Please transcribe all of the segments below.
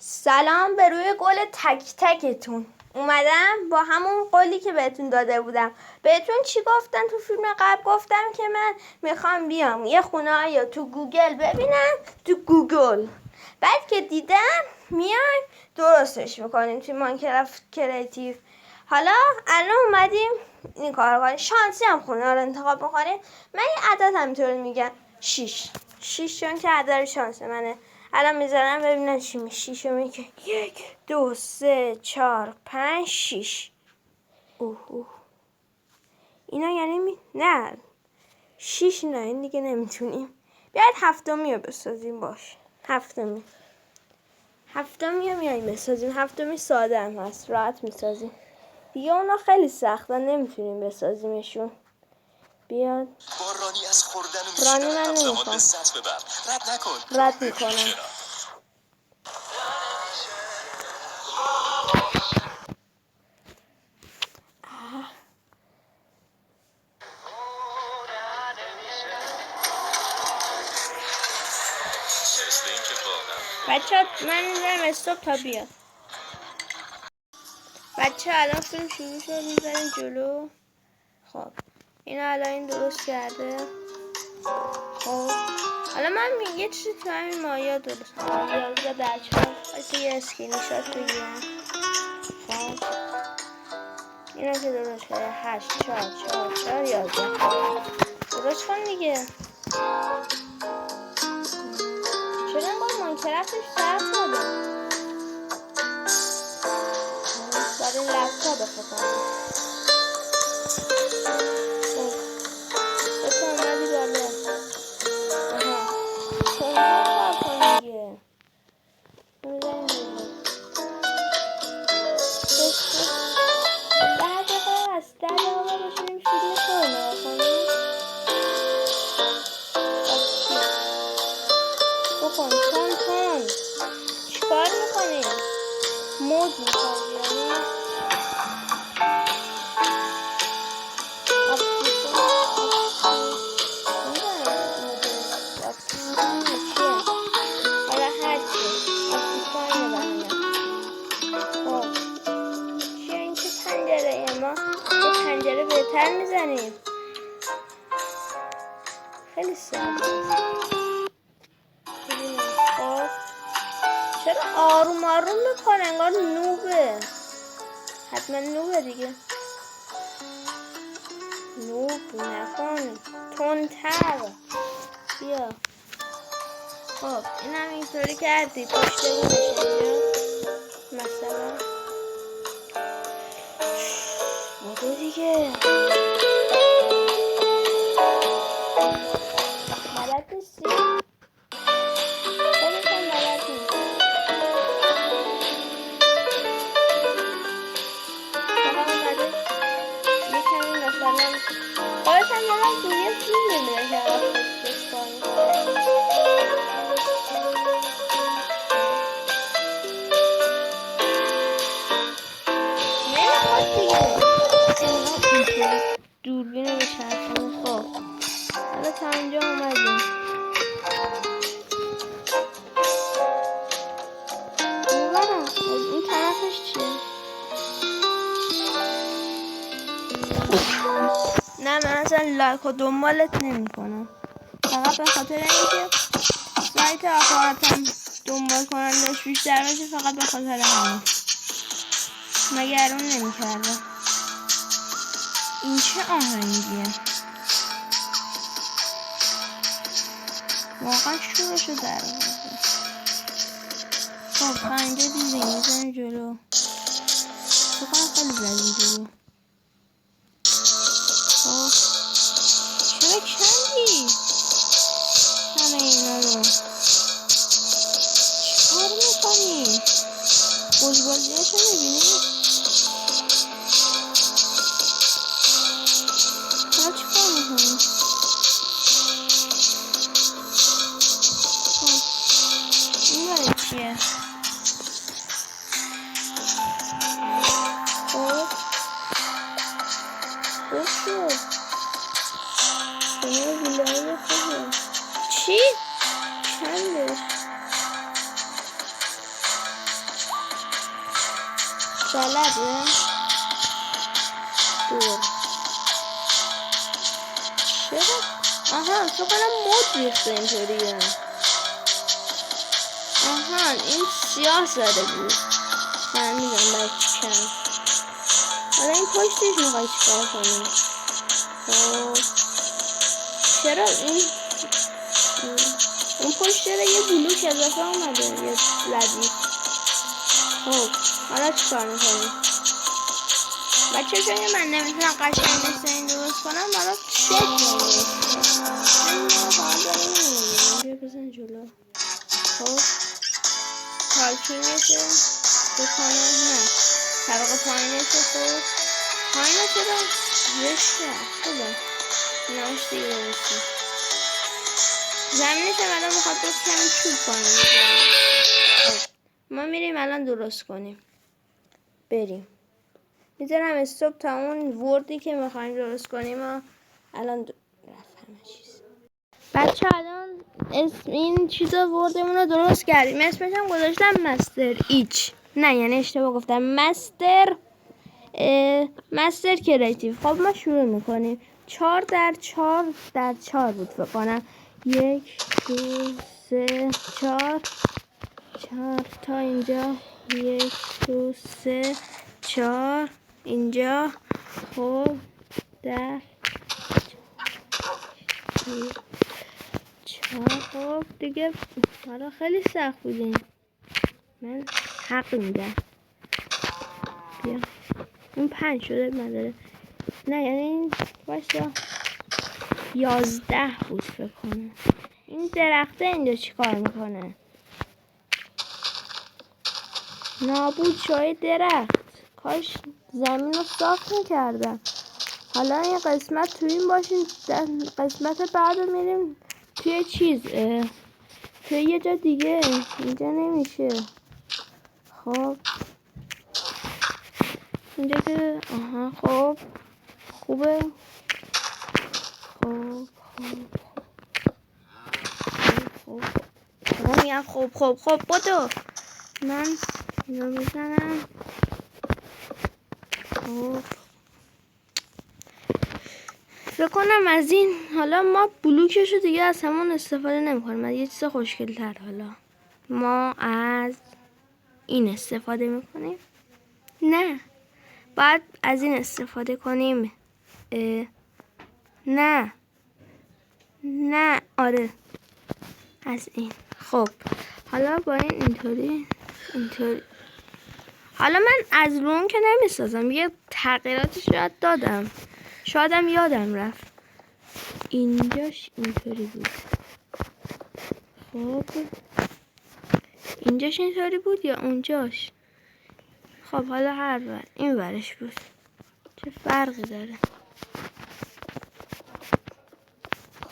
سلام به روی قول تک تکتون. اومدم با همون قولی که بهتون داده بودم. بهتون چی گفتن تو فیلم قبل؟ گفتم که من میخوام بیام یه خونه یا تو گوگل ببینم، تو گوگل. بعد که دیدم میایم درستش میکنیم توی ماینکرافت کریتیو. حالا الان اومدیم این کار کنیم. شانسی هم خونه رو انتخاب میکنیم. من یه عدد همینطوری میگم 6 چون که عدد شانس منه. الان میذارم ببینم چی میشه. 6 میگه 1 2 3 4 5 6. اوه اینا یعنی نه 6 نه، این دیگه نمیتونیم. بیاید هفتمی رو بسازیم. باش هفتمی میایم بسازیم. هفتمی ساده هم هست، راحت میسازیم. دیگه اونا خیلی سختن، نمیتونیم بسازیمشون. بیاد رانی از خوردن رانی من نمیخوام. رد میکنم. بچه من میذارم استوب تا بیاد. بچه الان فیلم شروع شد، میذاریم جلو. خب اینا الان این درست کرده. خب حالا من یه چیزی تو همین مایا درست کنم. 11 در 4 واسه یه اسکرین شات بگیرم. خب اینا که درست شده 8 4 4 4 11 درست کن دیگه. چرا انقدر ماینکرافتش سخت شده؟ برای لپتاپ بخونم. خب تو اومدی بالا. کنترل کار کن دیگه. میزنیم دیگه. 10 دقیقه هست. 10 دقیقه باشیم فیلم تو نگاه کنیم. بکن تون چیکار میکنی؟ مود میخوای بیاری؟ حالا هرچی آپتیفاین بهنه. خب چیه این؟ چه پنجره ما به پنجره بهتر میزنیم. خیلی ساده است. خب چرا آروم آروم میکنه؟ انگار نوبه. حتما نوبه دیگه. نوب نکن، تندتر بیا. خب این هم اینطوری کردی پشت بونش اینجا مثلا. بودو دیگه. بلد نیستی؟ خودت هم بلد نیستی. فقط اومده یه کمی مثلا خودت هم دارم تو یه فیلم میبینه که عقب پشتش کار میکنه. نمیخواد دیگه. اینطوری دوربین رو بچرخونیم. خب حالا تا اینجا اومدیم. اونورم این طرفش چیه؟ نه من اصلا لایک و دنبالت نمی کنم. فقط به خاطر اینکه سایت آخراتم دنبال کنندش بیشتر باشه. فقط به خاطر همین. مگر اون نمی کرده. این چه آهنگیه؟ واقعا شروعشو در آورده. خب تا اینجا دیدیم. میزنیم جلو. فقط خیلی زدیم جلو. خب چرا کندی همه اینا رو؟ چیکار میکنی؟ بزبازیاشو میبینی؟ چرا چیکار میکنی؟ خب این برای چیه؟ خب خوب شد. خونه ویلای خوبه. چی؟ کندش. بلده دور چرا؟ آها فکر کنم مود ریخته اینطوریه. آها این سیاه زده بود. من میگم بچم. حالا این پشتش میخوای چیکار کنیم؟ خب چرا این اون پشت چرا یه بلوک اضافه اومده یه ردیف؟ خب حالا چیکار میکنیم؟ بچه چون من نمیتونم قشنگ مثل این درست کنم حالا شکل میکنیم. بیا بزن جلو. خب تالکینگشه بکنم نه طبقه پایینشه. خب پایینه چرا زشته خوبه ناش دیگه درسته. زمینش هم الان میخواد باز کمی چوب کنیم. خب ما میریم الان درست کنیم. بریم میذارم استوب تا اون وردی که میخوایم درست کنیم و الان رفت همه چیز. بچه الان اسم این چیزا وردمون رو درست کردیم. اسمش هم گذاشتم مستر ایچ. نه یعنی اشتباه گفتم مستر کریتیو. خب ما شروع میکنیم. 4x4x4 بود فکر کنم. 1 2 3 4 تا اینجا 1 2 3 4 اینجا. خب 10 4. خب دیگه حالا خیلی سخت بودین من حق میدم. بیا این 5 شده نداره. نه یعنی این باشا 11 بود فکر کنم. این درخته اینجا چی کار میکنه؟ نابود شاید درخت. کاش زمین رو صاف میکردم. حالا این قسمت تو این باشین. قسمت بعد رو میریم توی چیز توی یه جا دیگه. اینجا نمیشه. خب اینجا که آها خب خوبه. خب بدو من اینو میزنم. خب فکر کنم از این حالا ما بلوکش رو دیگه از همون استفاده نمیکنیم. از یه چیز خوشگل تر حالا ما از این استفاده میکنیم. نه باید از این استفاده کنیم. نه آره از این. خب حالا با این اینطوری حالا من از رون که نمیسازم. یه تغییراتی شاید دادم شایدم یادم رفت. اینجاش اینطوری بود. خب اینجاش اینطوری بود یا اونجاش؟ خب حالا هر ور این ورش بود چه فرقی داره؟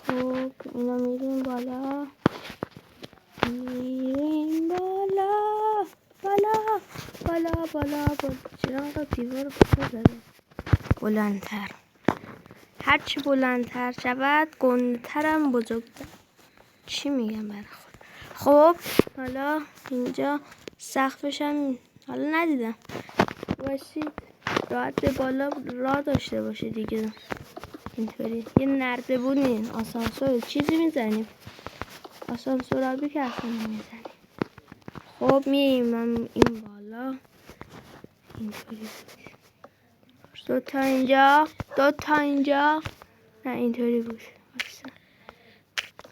خب اینا میریم بالا چرا انقدر دیوار رو پشت زده؟ بلندتر هرچی بلندتر شود گندترم بزرگتر. چی میگم برای خود؟ خب حالا اینجا سقفش هم حالا ندیدم باشید راحت به بالا راه داشته باشه دیگه. اینطوری یه نردبونی آسانسور چیزی میزنیم. آسانسور آبی که اصلا نمیزنیم. خب میریم این بالا اینطوری. 2 تا اینجا 2 تا اینجا. نه اینطوری بود.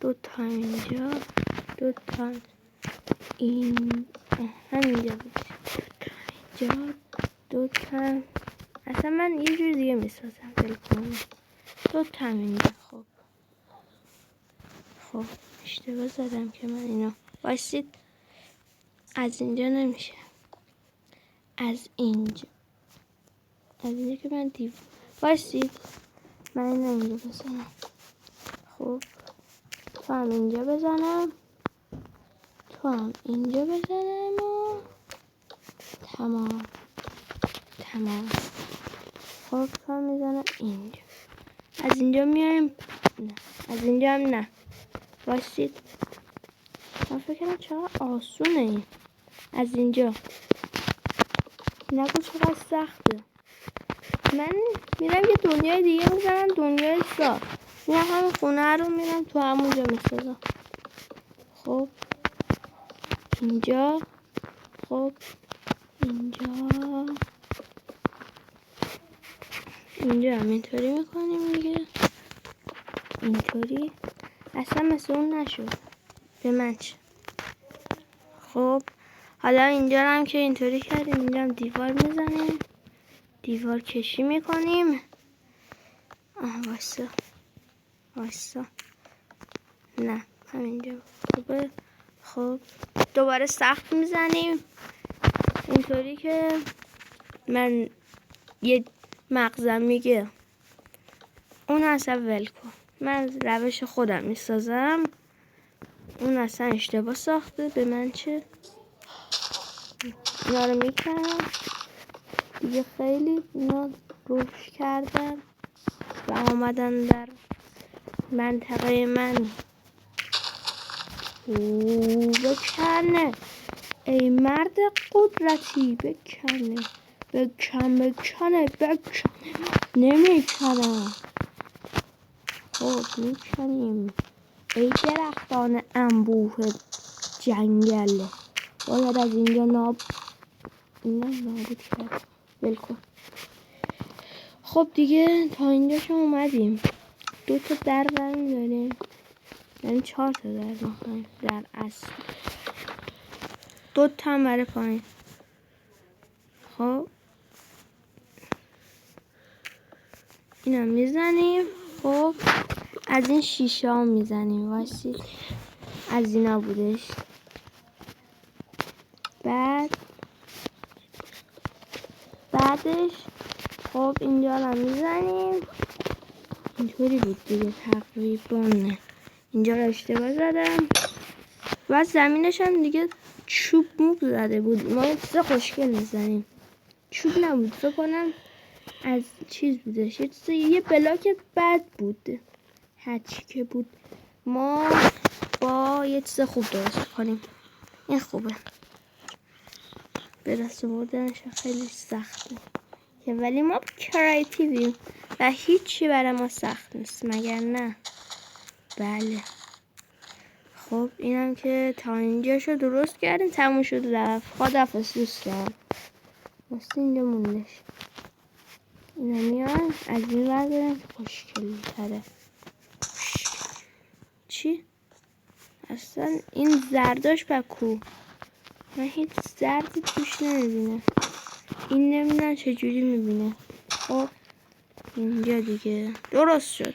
2 تا اینجا 2 تا این همینجا بود. 2 تا اینجا 2 تا. اصلا من یه جور دیگه میسازم. بلکن 2 تا اینجا. خب اشتباه زدم که من اینو باشید. از اینجا نمیشه. از اینجا که من باشید من اینجا بزنم. خب تو هم اینجا بزنم تو هم اینجا بزنم و تمام. خب تو هم میزنم اینجا. از اینجا میایم. نه از اینجا هم نه. باشید من فکر کنم چقدر آسونه این. از اینجا نگو چقدر سخته. من میرم یه دنیای دیگه میزنم، دنیای ساخت. میرم همین خونه رو میرم تو همونجا میسازم. خب اینجا، خب اینجا هم اینطوری میکنیم دیگه. اینطوری اصلا مثل اون نشد. به من چه؟ خب حالا اینجا هم که اینطوری کردیم، اینجا هم دیوار میزنیم، دیوار کشی میکنیم. وایسا نه همینجا خوبه. خب دوباره سقف میزنیم اینطوری که من یه مغزم میگه اون اصلا ول کن، من روش خودم میسازم، اون اصلا اشتباه ساخته، به من چه. اینا رو میکنم دیگه، خیلی اینا روش کردن و آمدن در منطقه من. بکنه ای مرد قدرتی، بکنه نمیکنه. خب میکنیم ای درختان انبوه جنگل، باید از اینجا نابود کرد. بلکن. خب دیگه تا اینجا شما اومدیم. 2 تا در داریم، یعنی 4 تا در میخوایم در اصل، 2 تا هم برای پایین. خب اینا میزنیم. خب از این شیشه ها میزنیم. واسید از اینا بودش. بعدش خب اینجا رو میزنیم. اینطوری بود دیگه تقریبا. اینجا رو اشتباه زدم و زمینش هم دیگه چوب موب زده بود. ما یه چیز خوشگل میزنیم، چوب نبود فکر کنم، از چیز بودش، یه بلاک بد بود، هرچی که بود. ما با یه چیز خوب درست کنیم. این خوبه، به دست آوردنش خیلی سخته که، ولی ما کریتیویم و هیچی برای ما سخت نیست، مگر نه؟ بله. خب اینم که تا اینجاشو درست کردیم، تموم شد رفت. خداحافظ دوستان. واسه اینجا موندش. اینا میان از این بردارم، خوشگل تره. چی؟ اصلا این زرداش بکو، من هیچ زردی توش نمیبینه. این نمیدونم چجوری میبینه. خب اینجا دیگه درست شد.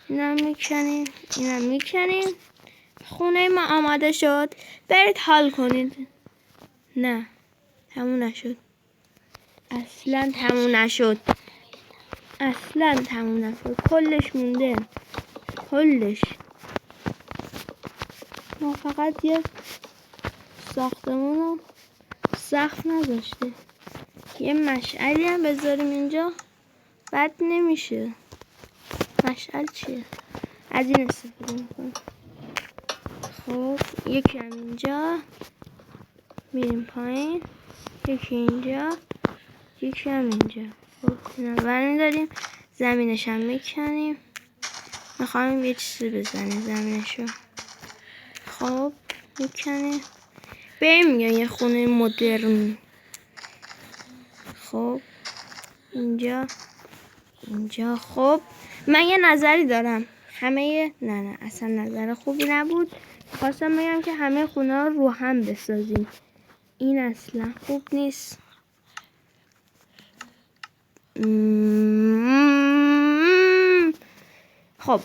اینم میکنیم. خونه ما آماده شد، برید حال کنید. نه تموم نشد، اصلا تموم نشد. کلش مونده، کلش. ما فقط یه ساختمون رو سقف نذاشته. یه مشعلی هم بذاریم اینجا بد نمیشه. مشعل چیه؟ از این استفاده میکنم. خب یکی هم اینجا، میریم پایین. یکی اینجا، یکی هم اینجا. خب اینا برمیداریم، زمینش هم میکنیم. میخوایم یه چیزی بزنیم زمینشو. خب میکنیم، بریم میگن یه خونه مدرن. خب اینجا. خب من یه نظری دارم. نه اصلا نظر خوبی نبود. خواستم بگم که همه خونه رو هم بسازیم. این اصلا خوب نیست. خب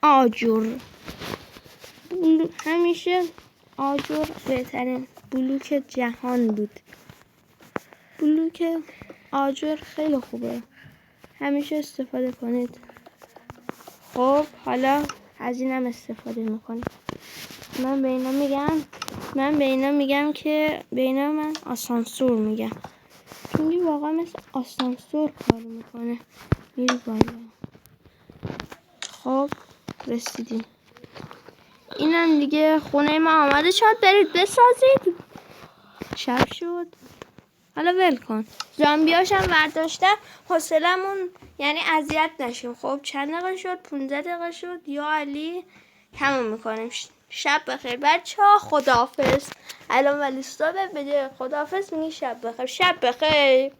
آجر، همیشه آجر بهترین بلوک جهان بود. بلوک آجر خیلی خوبه، همیشه استفاده کنید. خب حالا از اینم استفاده میکنیم. من به اینا میگم که به اینا من آسانسور میگم، چون واقعا مثل آسانسور کار میکنه. میری بالا. خب رسیدیم. اینم دیگه خونه ما آماده شد، برید بسازید. شب شد. حالا ول کن. زامبیاشم برداشتم حوصلمون یعنی اذیت نشیم. خب چند دقیقه شد؟ 15 دقیقه شد. یا علی تموم میکنیم. شب بخیر بچه‌ها. خداحافظ. الان ولی صبح به جای خداحافظ میگی شب بخیر. شب بخیر.